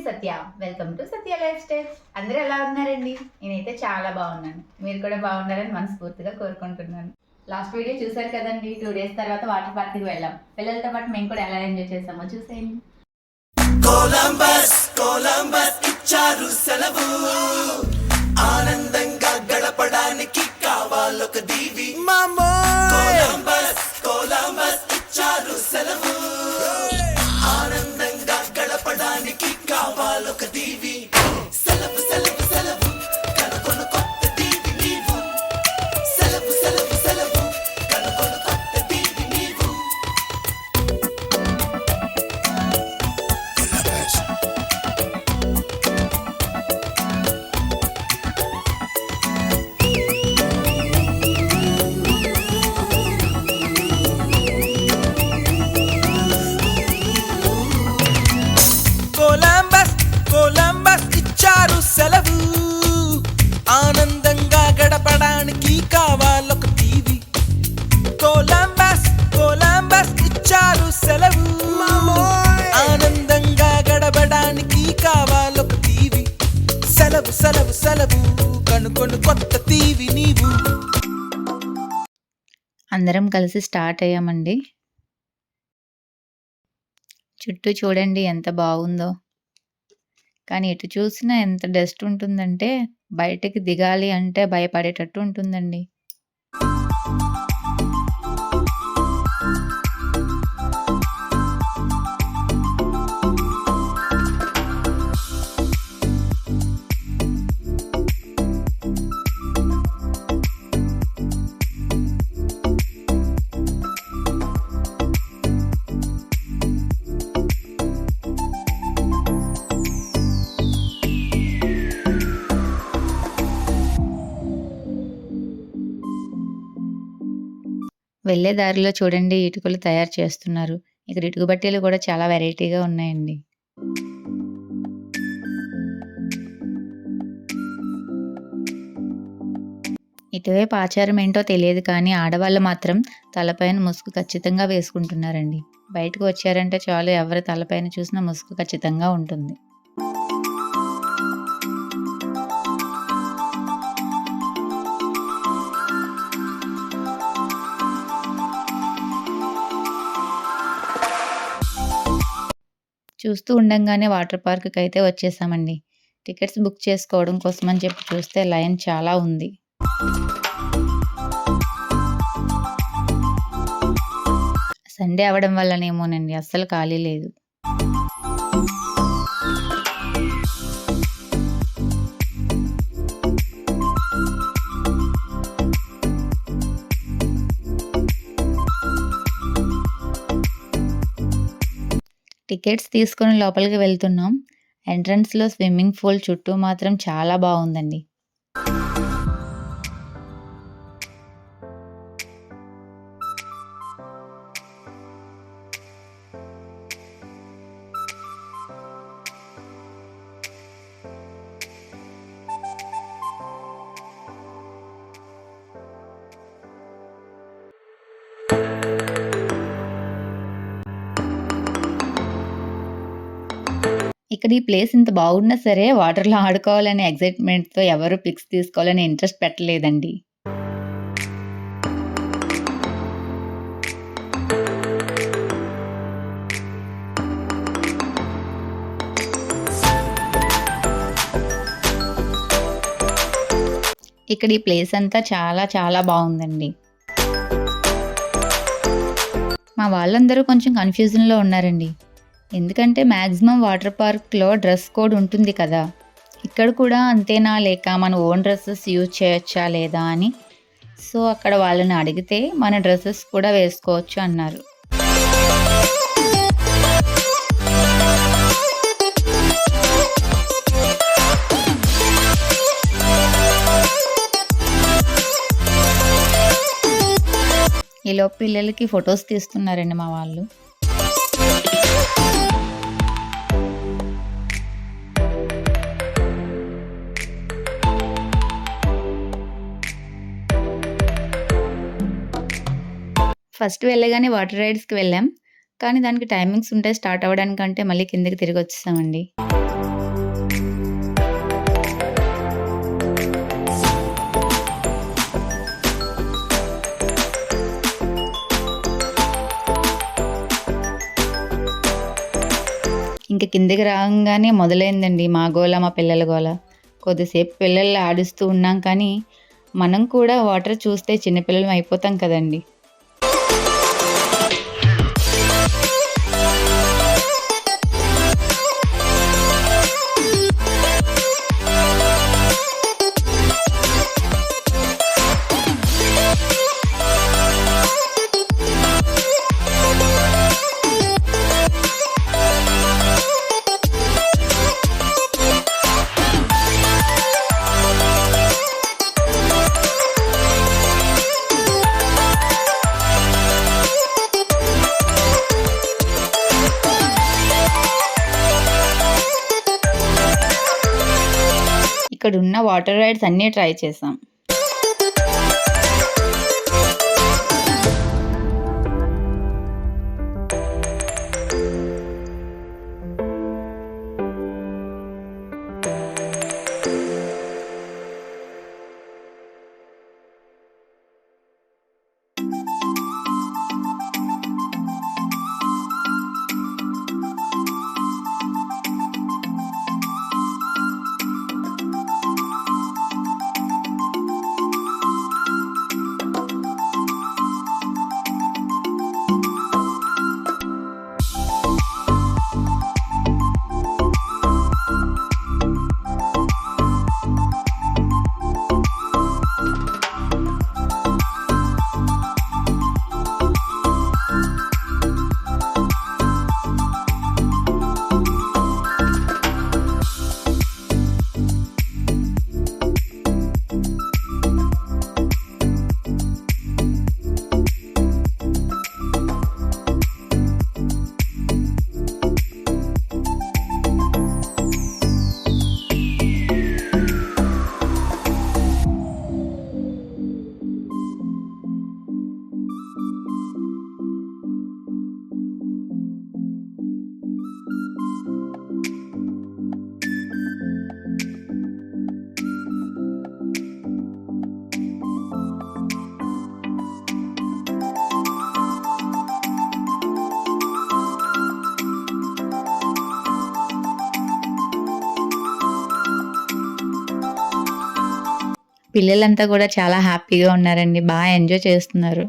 Satya. Welcome to Satya life style. అందరూ ఎలా ఉన్నారండి? నేనైతే చాలా బాగున్నాను. మీరు కూడా బాగున్నారని మనస్ఫూర్తిగా కోరుకుంటున్నాను. లాస్ట్ వీడియో చూసారు కదండి. 2 days తర్వాత వాటర్ పార్క్కి వెళ్ళాం. పిల్లలతో పాటు మేము కూడా ఎలా ఎంజాయ్ చేసామో చూసేయండి. కొలంబస్ ఇచ్చారు సెలవు, ఆనందంగా గడపడానికి కావాలొక దీవి. కొలంబస్ ఇచ్చారు సెలవు, ఆనందంగా గడపడానికి కావాలొక దీవి. సెలవు సెలవు సెలవు కనుకొను కొత్త దీవి నీవు. సెలవు సెలవు సెలవు కనుకొను కొత్త దీవి నీవు. కొలంబస్ ఇచ్చారు సెలవు, ఆనందంగా గడపడానికి కావాలొక దీవి. కొలంబస్ ఇచ్చారు సెలవు, ఆనందంగా గడపడానికి కావాలొక దీవి. సెలవు సెలవు సెలవు కనుకొను కొత్త దీవి నీవు. అందరం కలిసి స్టార్ట్ అయ్యామండి. చుట్టూ చూడండి ఎంత బాగుందో. కానీ ఎటు చూసినా ఎంత డస్ట్ ఉంటుందంటే బయటకి దిగాలి అంటే భయపడేటట్టు ఉంటుందండి. వెళ్ళే దారిలో చూడండి ఇటుకలు తయారు చేస్తున్నారు. ఇక్కడ ఇటుక బట్టీలు కూడా చాలా వెరైటీగా ఉన్నాయండి. ఇటువైపు ఆచారం ఏంటో తెలియదు కానీ ఆడవాళ్ళు మాత్రం తలపైన ముసుగు ఖచ్చితంగా వేసుకుంటున్నారండి. బయటకు వచ్చారంటే చాలు, ఎవరి తలపైన చూసినా ముసుగు ఖచ్చితంగా ఉంటుంది. చూస్తూ ఉండంగానే వాటర్ పార్క్కి అయితే వచ్చేసామండి. టికెట్స్ బుక్ చేసుకోవడం కోసం అని చెప్పి చూస్తే లైన్ చాలా ఉంది. సండే అవడం వల్లనేమోనండి అస్సలు ఖాళీ లేదు. టికెట్స్ తీసుకొని లోపలికి వెళ్తున్నాం. ఎంట్రన్స్లో స్విమ్మింగ్ పూల్ చుట్టూ మాత్రం చాలా బాగుందండి. ఇక్కడ ఈ ప్లేస్ ఇంత బాగున్నా సరే వాటర్లో ఆడుకోవాలనే ఎక్సైట్మెంట్తో ఎవరు పిక్స్ తీసుకోవాలని ఇంట్రెస్ట్ పెట్టలేదండి. ఇక్కడ ఈ ప్లేస్ అంతా చాలా చాలా బాగుందండి. మా వాళ్ళందరూ కొంచెం కన్ఫ్యూజన్లో ఉన్నారండి. ఎందుకంటే మ్యాక్సిమం వాటర్ పార్క్లో డ్రెస్ కోడ్ ఉంటుంది కదా, ఇక్కడ కూడా అంతేనా లేక మన ఓన్ డ్రెస్సెస్ యూజ్ చేయొచ్చా లేదా అని. సో అక్కడ వాళ్ళని అడిగితే మన డ్రెస్సెస్ కూడా వేసుకోవచ్చు అన్నారు. ఈలోపు పిల్లలకి ఫొటోస్ తీస్తున్నారండి మా వాళ్ళు. ఫస్ట్ వెళ్ళగానే వాటర్ రైడ్స్కి వెళ్ళాం. కానీ దానికి టైమింగ్స్ ఉంటాయి స్టార్ట్ అవ్వడానికంటే మళ్ళీ కిందకి తిరిగి వచ్చేసామండి. ఇంక కిందకి రాగానే మొదలైందండి మా గోల, మా పిల్లల గోల. కొద్దిసేపు పిల్లల్ని ఆడిస్తూ ఉన్నాం కానీ, మనం కూడా వాటర్ చూస్తే చిన్నపిల్లలం అయిపోతాం కదండీ! ఇక్కడున్న వాటర్ రైడ్స్ అన్నీ ట్రై చేసాం. పిల్లలంతా కూడా చాలా హ్యాపీగా ఉన్నారండి. ఎంజాయ్ చేస్తున్నారు.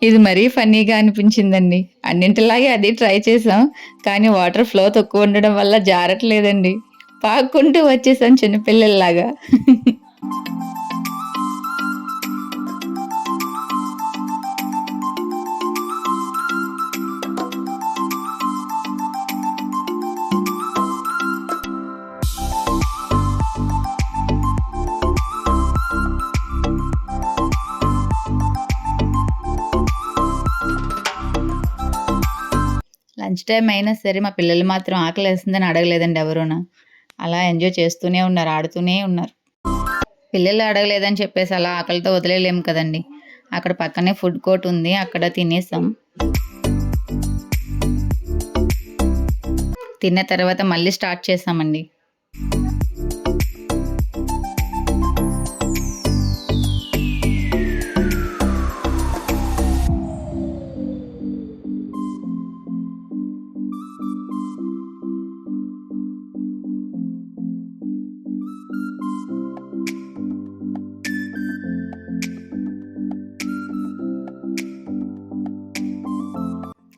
ఇది మరీ ఫన్నీగా అనిపించిందండి. అన్నింటిలాగే అది ట్రై చేసాం. కానీ వాటర్ ఫ్లో తక్కువ ఉండడం వల్ల జారట్లేదండి. పాక్కుంటూ వచ్చేసాం చిన్నపిల్లల్లాగా. లంచ్ టైమ్ అయినా సరే మా పిల్లలు మాత్రం ఆకలేస్తుందని అడగలేదండి ఎవరూను. అలా ఎంజాయ్ చేస్తూనే ఉన్నారు, ఆడుతూనే ఉన్నారు. పిల్లలు అడగలేదని చెప్పేసి అలా ఆకలితో వదిలేయలేము కదండి. అక్కడ పక్కనే ఫుడ్ కోర్ట్ ఉంది, అక్కడ తినేసాం. తిన్న తర్వాత మళ్ళీ స్టార్ట్ చేసామండి.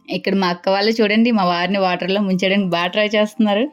ఇక్కడ మా అక్క వాళ్ళు చూడండి మా వారిని వాటర్‌లో ముంచడానికి ట్రై చేస్తున్నారు.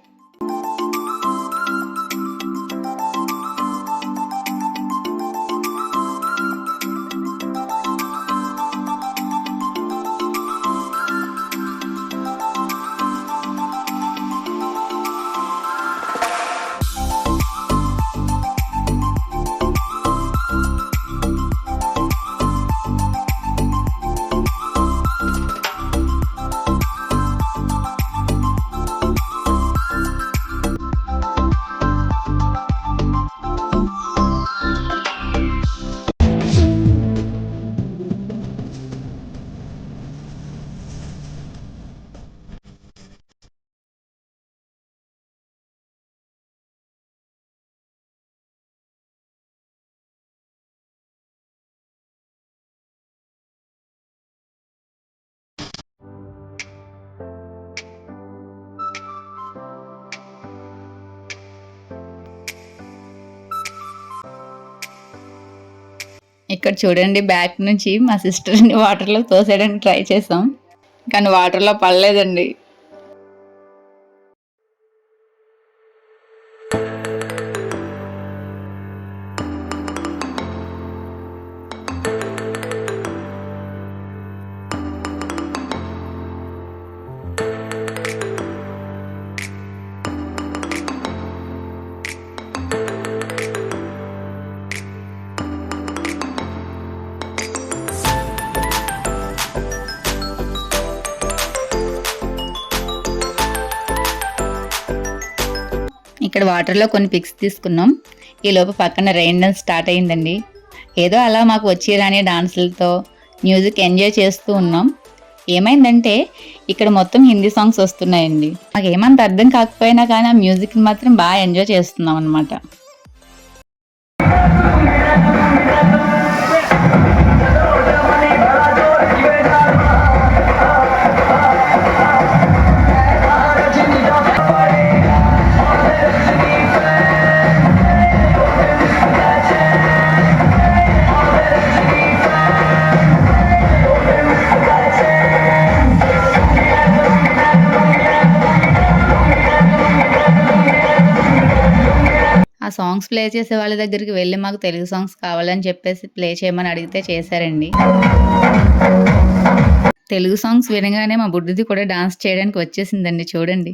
ఇక్కడ చూడండి, బ్యాక్ నుంచి మా సిస్టర్ని వాటర్లో తోసేయడానికి ట్రై చేసాం, కానీ వాటర్లో పడలేదండి. ఇక్కడ వాటర్లో కొన్ని పిక్స్ తీసుకున్నాం. ఈలోపు పక్కన రెయిన్ డాన్స్ స్టార్ట్ అయిందండి. ఏదో అలా మాకు వచ్చి రాని డాన్సులతో మ్యూజిక్ ఎంజాయ్ చేస్తూ ఉన్నాం. ఏమైందంటే ఇక్కడ మొత్తం హిందీ సాంగ్స్ వస్తున్నాయండి. మాకు ఏమంత అర్థం కాకపోయినా కానీ ఆ మ్యూజిక్ని మాత్రం బాగా ఎంజాయ్ చేస్తున్నాం అనమాట. ఆ సాంగ్స్ ప్లే చేసే వాళ్ళ దగ్గరికి వెళ్ళి మాకు తెలుగు సాంగ్స్ కావాలని చెప్పేసి ప్లే చేయమని అడిగితే చేశారండి. తెలుగు సాంగ్స్ వినగానే మా బుడ్డిది కూడా డాన్స్ చేయడానికి వచ్చేసిందండి, చూడండి.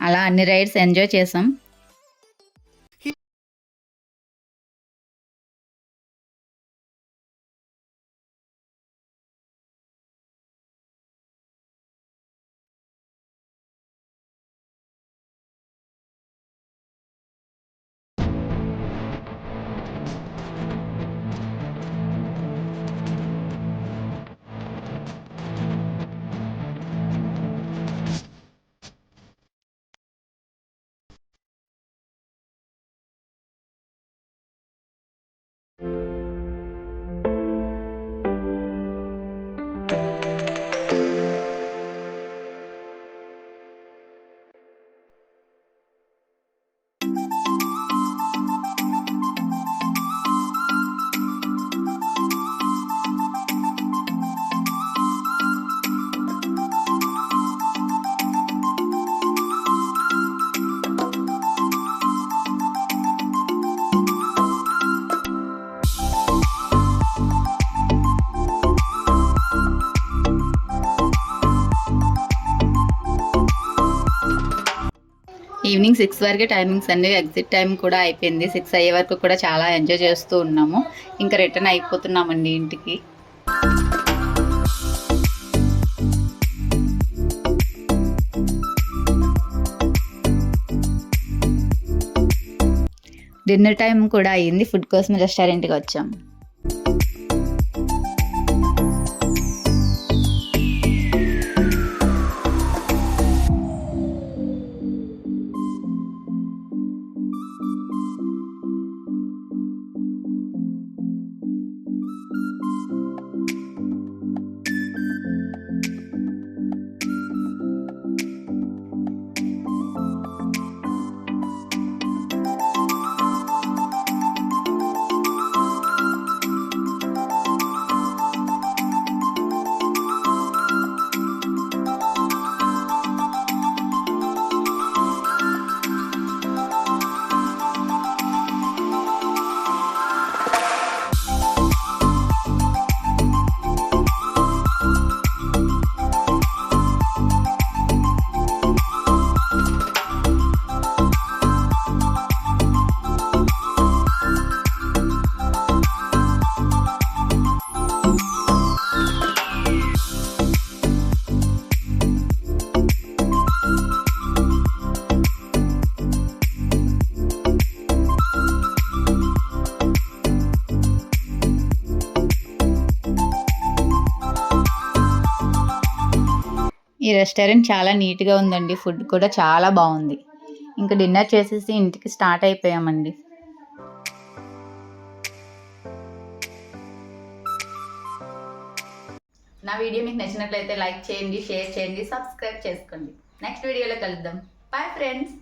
అలా అన్ని రైడ్స్ ఎంజాయ్ చేసాం. ఈవినింగ్ 6 వరకే టైమింగ్స్ అండి. ఎగ్జిట్ టైం కూడా అయిపోయింది. 6 అయ్యే వరకు కూడా చాలా ఎంజాయ్ చేస్తూ ఉన్నాము. ఇంకా రిటర్న్ అయిపోతున్నామండి ఇంటికి. డిన్నర్ టైం కూడా అయ్యింది. ఫుడ్ కోసం రెస్టారెంట్కి వచ్చాం. ఈ రెస్టారెంట్ చాలా నీట్గా ఉందండి. ఫుడ్ కూడా చాలా బాగుంది. ఇంకా డిన్నర్ చేసేసి ఇంటికి స్టార్ట్ అయిపోయామండి. నా వీడియో మీకు నచ్చినట్లయితే లైక్ చేయండి, షేర్ చేయండి, సబ్స్క్రైబ్ చేసుకోండి. నెక్స్ట్ వీడియోలో కలుద్దాం. Bye friends.